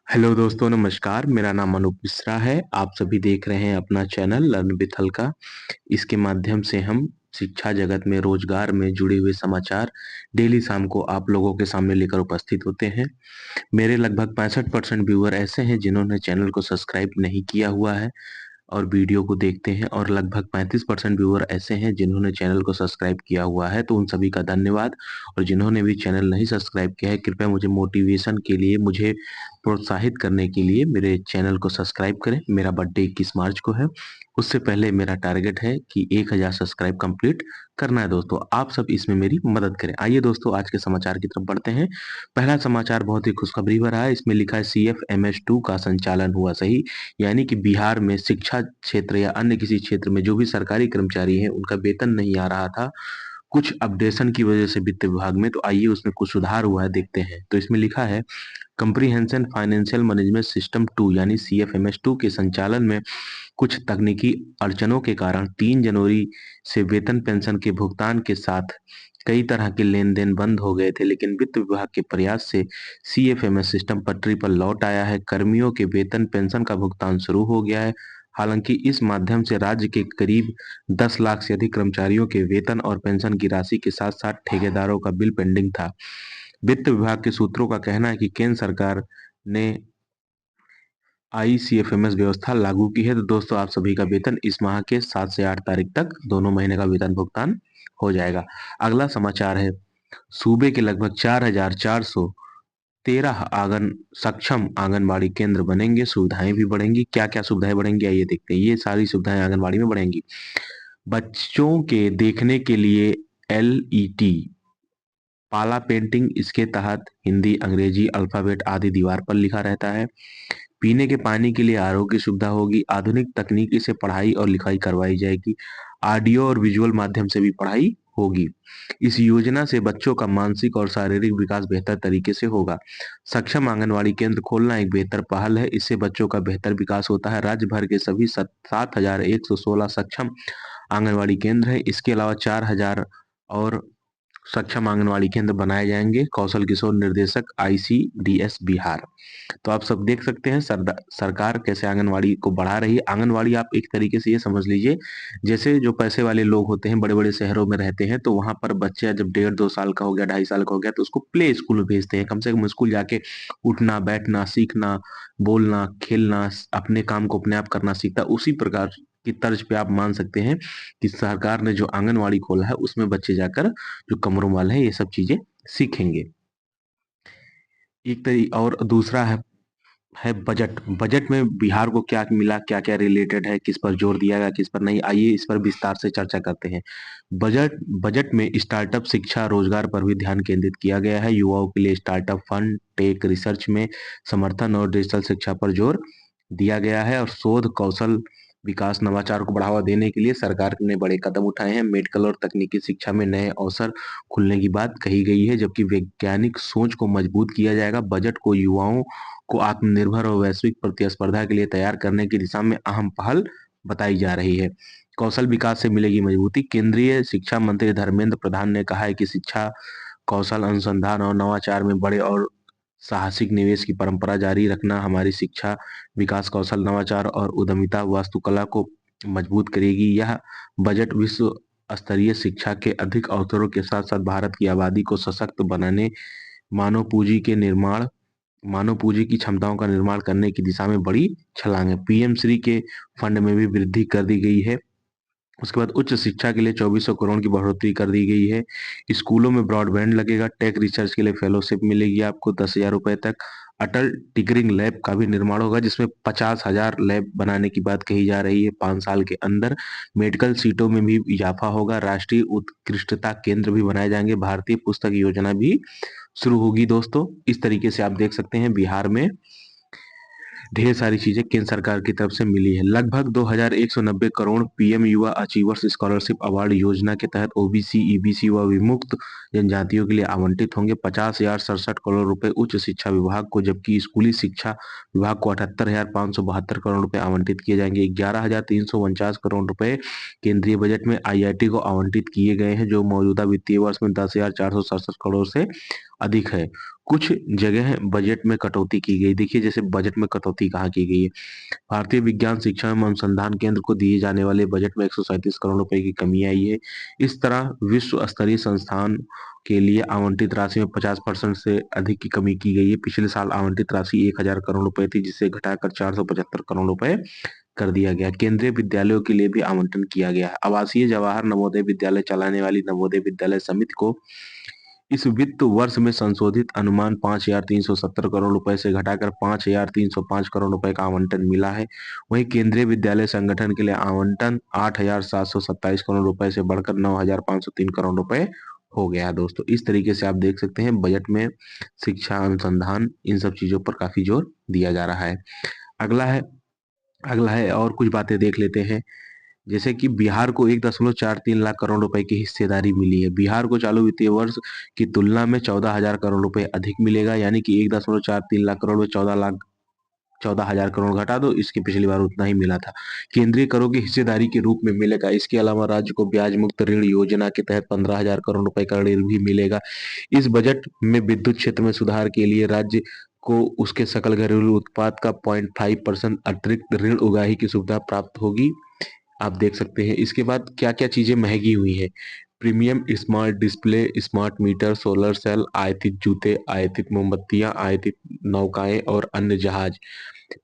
Hello दोस्तों, नमस्कार। मेरा नाम अनूप मिश्रा है। आप सभी देख रहे हैं अपना चैनल लर्न विथ हल्का। इसके माध्यम से हम शिक्षा जगत में, रोजगार में जुड़े हुए समाचार डेली शाम को आप लोगों के सामने लेकर उपस्थित होते हैं। मेरे लगभग 65% व्यूअर ऐसे हैं जिन्होंने चैनल को सब्सक्राइब नहीं किया हुआ है और वीडियो को देखते हैं, और लगभग 35% व्यूअर ऐसे हैं जिन्होंने चैनल को सब्सक्राइब किया हुआ है। तो उन सभी का धन्यवाद। और जिन्होंने भी चैनल नहीं सब्सक्राइब किया है, कृपया मुझे मोटिवेशन के लिए, मुझे प्रोत्साहित करने के लिए मेरे चैनल को सब्सक्राइब करें। मेरा बर्थडे 21 मार्च को है। उससे पहले मेरा टारगेट है कि 1000 सब्सक्राइब कंप्लीट करना है। दोस्तों, आप सब इसमें मेरी मदद करें। आइए दोस्तों, आज के समाचार की तरफ बढ़ते हैं। पहला समाचार बहुत ही खुशखबरी भरा है। इसमें लिखा है CFMS2 का संचालन हुआ सही। यानी कि बिहार में शिक्षा क्षेत्र या अन्य किसी क्षेत्र में जो भी सरकारी कर्मचारी हैं, उनका वेतन नहीं आ रहा था कुछ अपडेशन की वजह से वित्त विभाग में। तो आइए उसमें कुछ सुधार हुआ है, देखते हैं। तो इसमें लिखा है कंप्रीहेंशन फाइनेंशियल मैनेजमेंट सिस्टम 2 यानी CFMS2 के संचालन में कुछ तकनीकी अड़चनों के कारण 3 जनवरी से वेतन पेंशन के भुगतान के साथ कई तरह के लेन देन बंद हो गए थे, लेकिन वित्त विभाग के प्रयास से CFMS सिस्टम पटरी पर लौट आया है। कर्मियों के वेतन पेंशन का भुगतान शुरू हो गया है। हालांकि इस माध्यम से राज्य के करीब 10 लाख से अधिक कर्मचारियों के वेतन और पेंशन की राशि के साथ साथ ठेकेदारों का बिल पेंडिंग था। वित्त विभाग के सूत्रों का कहना है कि केंद्र सरकार ने ICFMS व्यवस्था लागू की है। तो दोस्तों, आप सभी का वेतन इस माह के 7 से 8 तारीख तक दोनों महीने का वेतन भुगतान हो जाएगा। अगला समाचार है, सूबे के लगभग 4413 आंगन सक्षम आंगनबाड़ी केंद्र बनेंगे, सुविधाएं भी बढ़ेंगी। क्या क्या सुविधाएं बढ़ेंगी, आइए देखते हैं। ये सारी सुविधाएं आंगनबाड़ी में बढ़ेंगी। बच्चों के देखने के लिए LET पाला पेंटिंग, इसके तहत हिंदी, अंग्रेजी अल्फाबेट आदि दीवार पर लिखा रहता है। पीने के पानी के लिए RO की सुविधा होगी। आधुनिक तकनीकी से पढ़ाई और लिखाई करवाई जाएगी। ऑडियो और विजुअल माध्यम से भी पढ़ाई होगी। इस योजना से बच्चों का मानसिक और शारीरिक विकास बेहतर तरीके से होगा। सक्षम आंगनवाड़ी केंद्र खोलना एक बेहतर पहल है। इससे बच्चों का बेहतर विकास होता है। राज्य भर के सभी 7116 सक्षम आंगनवाड़ी केंद्र है। इसके अलावा 4000 और सक्षम आंगनवाड़ी केंद्र बनाए जाएंगे। कौशल किशोर निर्देशक, ICDS बिहार। तो आप सब देख सकते हैं सरकार कैसे आंगनवाड़ी को बढ़ा रही है। आंगनवाड़ी आप एक तरीके से ये समझ लीजिए, जैसे जो पैसे वाले लोग होते हैं, बड़े बड़े शहरों में रहते हैं, तो वहां पर बच्चा जब 1.5-2 साल का हो गया, 2.5 साल का हो गया, तो उसको प्ले स्कूल में भेजते हैं। कम से कम स्कूल जाके उठना, बैठना, सीखना, बोलना, खेलना, अपने काम को अपने आप करना सीखता। उसी प्रकार की तर्ज पे आप मान सकते हैं कि सरकार ने जो आंगनवाड़ी खोला है, उसमें बच्चे जाकर जो कमरों वाले हैं, ये सब चीजें सीखेंगे। एक तरी और दूसरा है बजट। बजट में बिहार को क्या मिला, क्या क्या रिलेटेड है, किस पर जोर दिया गया, किस पर नहीं, आइए इस पर विस्तार से चर्चा करते हैं। बजट बजट में स्टार्टअप, शिक्षा, रोजगार पर भी ध्यान केंद्रित किया गया है। युवाओं के लिए स्टार्टअप फंड, टेक रिसर्च में समर्थन और डिजिटल शिक्षा पर जोर दिया गया है। और शोध, कौशल विकास, नवाचार को बढ़ावा देने के लिए सरकार ने बड़े कदम उठाए हैं। मेडिकल और तकनीकी शिक्षा में नए अवसर खुलने की बात कही गई है, जबकि वैज्ञानिक सोच को मजबूत किया जाएगा। बजट को युवाओं को आत्मनिर्भर और वैश्विक प्रतिस्पर्धा के लिए तैयार करने की दिशा में अहम पहल बताई जा रही है। कौशल विकास से मिलेगी मजबूती। केंद्रीय शिक्षा मंत्री धर्मेंद्र प्रधान ने कहा है कि शिक्षा, कौशल अनुसंधान और नवाचार में बड़े और साहसिक निवेश की परंपरा जारी रखना हमारी शिक्षा, विकास, कौशल, नवाचार और उद्यमिता वास्तुकला को मजबूत करेगी। यह बजट विश्व स्तरीय शिक्षा के अधिक अवसरों के साथ साथ भारत की आबादी को सशक्त बनाने, मानव पूंजी के निर्माण मानव पूंजी की क्षमताओं का निर्माण करने की दिशा में बड़ी छलांग है। PM श्री के फंड में भी वृद्धि कर दी गई है। उसके बाद उच्च शिक्षा के लिए 2400 करोड़ की बढ़ोतरी कर दी गई है। स्कूलों में ब्रॉडबैंड लगेगा। टेक रिसर्च के लिए फेलोशिप मिलेगी आपको 10,000 रुपए तक। अटल टिकरिंग लैब का भी निर्माण होगा, जिसमें 50,000 लैब बनाने की बात कही जा रही है 5 साल के अंदर। मेडिकल सीटों में भी इजाफा होगा। राष्ट्रीय उत्कृष्टता केंद्र भी बनाए जाएंगे। भारतीय पुस्तक योजना भी शुरू होगी। दोस्तों, इस तरीके से आप देख सकते हैं बिहार में ढेर सारी चीजें केंद्र सरकार की तरफ से मिली है। लगभग 2190 करोड़ PM युवा अचीवर्स स्कॉलरशिप अवार्ड योजना के तहत OBC, EBC व विमुक्त जनजातियों के लिए आवंटित होंगे। 50,067 करोड़ रुपए उच्च शिक्षा विभाग को, जबकि स्कूली शिक्षा विभाग को 78,572 करोड़ रुपए आवंटित किए जाएंगे। 11,349 करोड़ रुपए केंद्रीय बजट में IIT को आवंटित किए गए हैं, जो मौजूदा वित्तीय वर्ष में 10,467 करोड़ से अधिक है। कुछ जगह बजट में कटौती की गई। देखिए जैसे बजट में कटौती कहाँ की गई है। भारतीय विज्ञान शिक्षा एवं अनुसंधान केंद्र को दिए जाने वाले बजट में 137 करोड़ रुपए की कमी आई है। इस तरह विश्व स्तरीय संस्थान के लिए आवंटित राशि में 50% से अधिक की कमी की गई है। पिछले साल आवंटित राशि 1000 करोड़ रुपए थी, जिसे घटाकर 475 करोड़ रुपए कर दिया गया। केंद्रीय विद्यालयों के लिए भी आवंटन किया गया है। आवासीय जवाहर नवोदय विद्यालय चलाने वाली नवोदय विद्यालय समिति को इस वित्त वर्ष में संशोधित अनुमान 5,370 करोड़ रुपए से घटाकर 5,305 करोड़ रुपए का आवंटन मिला है। वहीं केंद्रीय विद्यालय संगठन के लिए आवंटन 8,727 करोड़ रुपए से बढ़कर 9,503 करोड़ रुपए हो गया है। दोस्तों इस तरीके से आप देख सकते हैं बजट में शिक्षा, अनुसंधान, इन सब चीजों पर काफी जोर दिया जा रहा है। अगला है अगला है और कुछ बातें देख लेते हैं। जैसे कि बिहार को 1,43 लाख करोड़ रुपए की हिस्सेदारी मिली है। बिहार को चालू वित्तीय वर्ष की तुलना में 14,000 करोड़ रुपए अधिक मिलेगा, यानी कि 1,43 लाख करोड़ में 14,000 करोड़ घटा दो, इसकी पिछली बार उतना ही मिला था। केंद्रीय करों की हिस्सेदारी के रूप में मिलेगा। इसके अलावा राज्य को ब्याज मुक्त ऋण योजना के तहत 15,000 करोड़ रुपए का ऋण भी मिलेगा। इस बजट में विद्युत क्षेत्र में सुधार के लिए राज्य को उसके सकल घरेलू उत्पाद का 0.5% अतिरिक्त ऋण उगाही की सुविधा प्राप्त होगी। आप देख सकते हैं। इसके बाद क्या क्या चीजें महंगी हुई है। Premium smart display, smart meter, solar cell, आयातित जूते, आयातित मोमबत्तियां, आयातित नौकाएं और अन्य जहाज,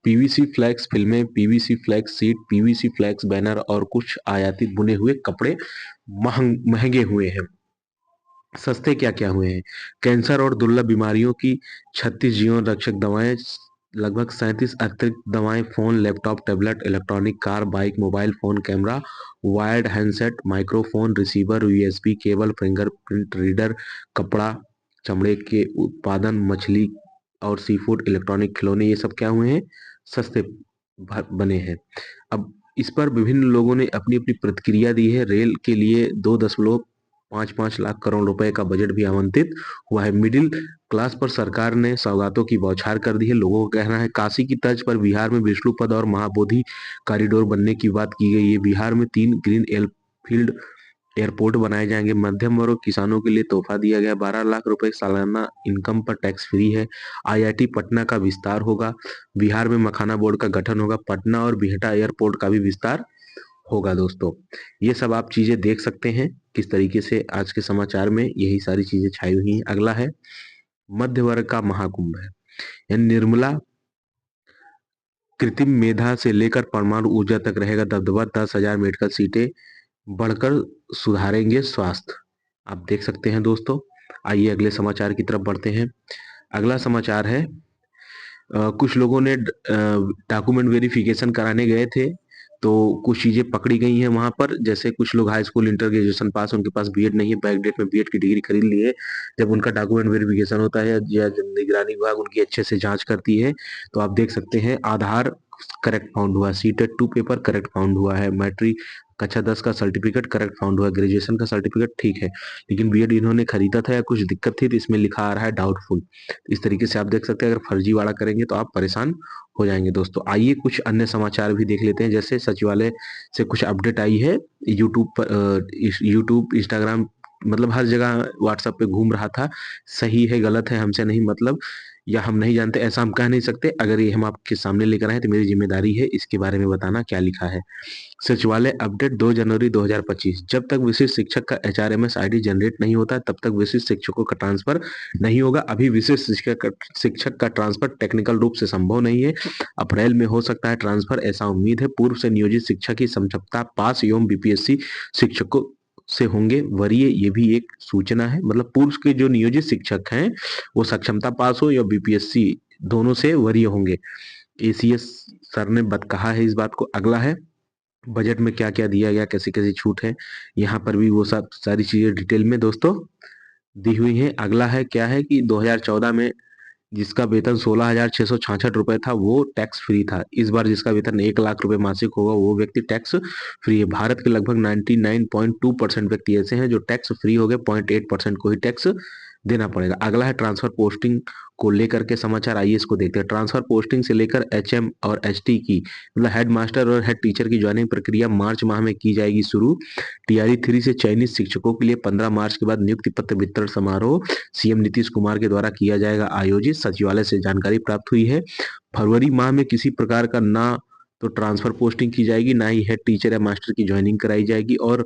पीवीसी फ्लैक्स फिल्में, PVC flex sheet, PVC flex banner और कुछ आयातित बुने हुए कपड़े महंगे हुए हैं। सस्ते क्या क्या हुए हैं। कैंसर और दुर्लभ बीमारियों की 36 जीवन रक्षक दवाएं, लगभग 37 अतिरिक्त दवाएं, phone, laptop, tablet, electronic, car, bike, mobile phone, camera, wired handset, microphone, receiver, USB cable, fingerprint reader, कपड़ा, चमड़े के उत्पादन, मछली और सी फूड, इलेक्ट्रॉनिक खिलौने, ये सब क्या हुए हैं, सस्ते बने हैं। अब इस पर विभिन्न लोगों ने अपनी अपनी प्रतिक्रिया दी है। रेल के लिए 2.55 लाख करोड़ रुपए का बजट भी आवंटित हुआ है। मिडिल क्लास पर सरकार ने सौगातों की बौछार कर दी है। लोगों का कहना है काशी की तर्ज पर बिहार में विष्णुपद और महाबोधि कॉरिडोर बनने की बात की गई है। बिहार में 3 ग्रीन एयरफील्ड एयरपोर्ट बनाए जाएंगे। मध्यम वर्ग किसानों के लिए तोहफा दिया गया। 12 लाख रुपए सालाना इनकम पर टैक्स फ्री है। आईआईटी पटना का विस्तार होगा। बिहार में मखाना बोर्ड का गठन होगा। पटना और बिहटा एयरपोर्ट का भी विस्तार होगा। दोस्तों ये सब आप चीजें देख सकते हैं किस तरीके से आज के समाचार में यही सारी चीजें छाई हुई हैं। अगला है मध्य वर्ग का महाकुंभ है। यानी निर्मला कृत्रिम मेधा से लेकर परमाणु ऊर्जा तक रहेगा दबदबा। 10,000 मेडिकल सीटें बढ़कर सुधारेंगे स्वास्थ्य। आप देख सकते हैं दोस्तों। आइए अगले समाचार की तरफ बढ़ते हैं। अगला समाचार है कुछ लोगों ने डॉक्यूमेंट वेरिफिकेशन कराने गए थे, तो कुछ चीजें पकड़ी गई हैं वहां पर। जैसे कुछ लोग high school inter graduation pass, उनके पास बीएड नहीं है, बैकडेट में बीएड की डिग्री खरीद ली है। जब उनका डॉक्यूमेंट वेरिफिकेशन होता है या जब निगरानी विभाग उनकी अच्छे से जांच करती है, तो आप देख सकते हैं आधार करेक्ट फाउंड हुआ, सीटेट 2 पेपर करेक्ट फाउंड हुआ है, मैट्रिक कक्षा 10 का सर्टिफिकेट करेक्ट फाउंड हुआ, ग्रेजुएशन का सर्टिफिकेट ठीक है, लेकिन बीएड इन्होंने खरीदा था या कुछ दिक्कत थी तो इसमें लिखा आ रहा है डाउटफुल। इस तरीके से आप देख सकते हैं अगर फर्जीवाड़ा करेंगे तो आप परेशान हो जाएंगे। दोस्तों आइए कुछ अन्य समाचार भी देख लेते हैं। जैसे सचिवालय से कुछ अपडेट आई है। यूट्यूब पर यूट्यूब, इंस्टाग्राम, मतलब हर जगह व्हाट्सएप पे घूम रहा था। सही है गलत है हमसे नहीं मतलब, या हम नहीं जानते ऐसा हम कह नहीं सकते। अगर ये हम आपके सामने लेकर आए तो मेरी जिम्मेदारी है इसके बारे में बताना क्या लिखा है। सचिवालय अपडेट 2 जनवरी 2025। जब तक विशिष्ट शिक्षक का एचआरएमएस आईडी जनरेट नहीं होता तब तक विशिष्ट शिक्षकों का ट्रांसफर नहीं होगा। अभी विशिष्ट शिक्षक का ट्रांसफर टेक्निकल रूप से संभव नहीं है। अप्रैल में हो सकता है ट्रांसफर, ऐसा उम्मीद है। पूर्व से नियोजित शिक्षक की समझौता पास एवं बीपीएससी शिक्षकों से होंगे वरीय, ये भी एक सूचना है। मतलब पूर्व के जो नियोजित शिक्षक हैं वो सक्षमता पास हो या बीपीएससी, दोनों से वरीय होंगे। एसीएस सर ने कहा है इस बात को। अगला है बजट में क्या क्या दिया गया, कैसी कैसी छूट है, यहाँ पर भी वो सब सारी चीजें डिटेल में दोस्तों दी हुई हैं। अगला है क्या है कि 2014 में जिसका वेतन 16,666 रुपए था वो टैक्स फ्री था। इस बार जिसका वेतन 1 लाख रुपए मासिक होगा वो व्यक्ति टैक्स फ्री है। भारत के लगभग 99.2% व्यक्ति ऐसे हैं जो टैक्स फ्री हो गए, 0.8% को ही टैक्स देना पड़ेगा। अगला है ट्रांसफर पोस्टिंग को लेकर के समाचार, आइए इसको देखते हैं। ट्रांसफर पोस्टिंग से लेकर एचएम और एचटी की, मतलब हेड मास्टर और हेड टीचर की ज्वाइनिंग प्रक्रिया मार्च माह में की जाएगी शुरू। टीआरई 3 से चयनित शिक्षकों के लिए 15 मार्च के बाद नियुक्ति पत्र वितरण समारोह सीएम नीतीश कुमार के द्वारा किया जाएगा आयोजित, सचिवालय से जानकारी प्राप्त हुई है। फरवरी माह में किसी प्रकार का ना तो ट्रांसफर पोस्टिंग की जाएगी, ना ही हेड टीचर या मास्टर की ज्वाइनिंग कराई जाएगी, और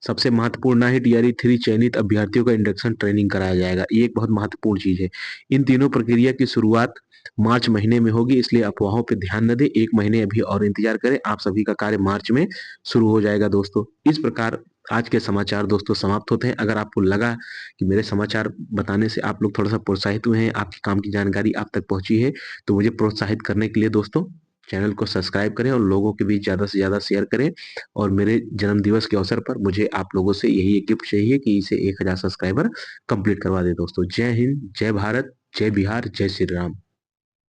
सबसे महत्वपूर्ण है टीआरई 3 चयनित अभ्यर्थियों का इंडक्शन ट्रेनिंग कराया जाएगा। ये एक बहुत महत्वपूर्ण चीज है। इन तीनों प्रक्रिया की शुरुआत मार्च महीने में होगी, इसलिए अफवाहों पर ध्यान न दें, एक महीने अभी और इंतजार करें, आप सभी का कार्य मार्च में शुरू हो जाएगा दोस्तों। इस प्रकार आज के समाचार दोस्तों समाप्त होते हैं। अगर आपको लगा कि मेरे समाचार बताने से आप लोग थोड़ा सा प्रोत्साहित हुए हैं, आपके काम की जानकारी आप तक पहुंची है, तो मुझे प्रोत्साहित करने के लिए दोस्तों चैनल को सब्सक्राइब करें और लोगों के बीच ज्यादा से ज्यादा शेयर करें। और मेरे जन्म दिवस के अवसर पर मुझे आप लोगों से यही एक गिफ्ट चाहिए कि इसे 1000 सब्सक्राइबर कंप्लीट करवा दे दोस्तों। जय हिंद, जय भारत, जय बिहार, जय श्री राम।